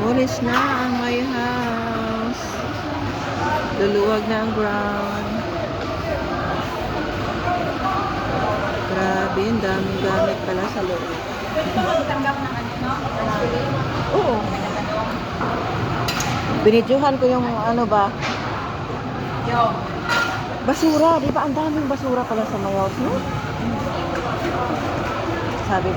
Walis na ang my house. Luluwag na ang ground. Grabe, ang daming gamit pala sa loob. Tanggap ng ano, no? Oo. Binidyohan ko yung ano ba? Yo. Basura, di ba? Ang daming basura pala sa my house, no? Sabi ko,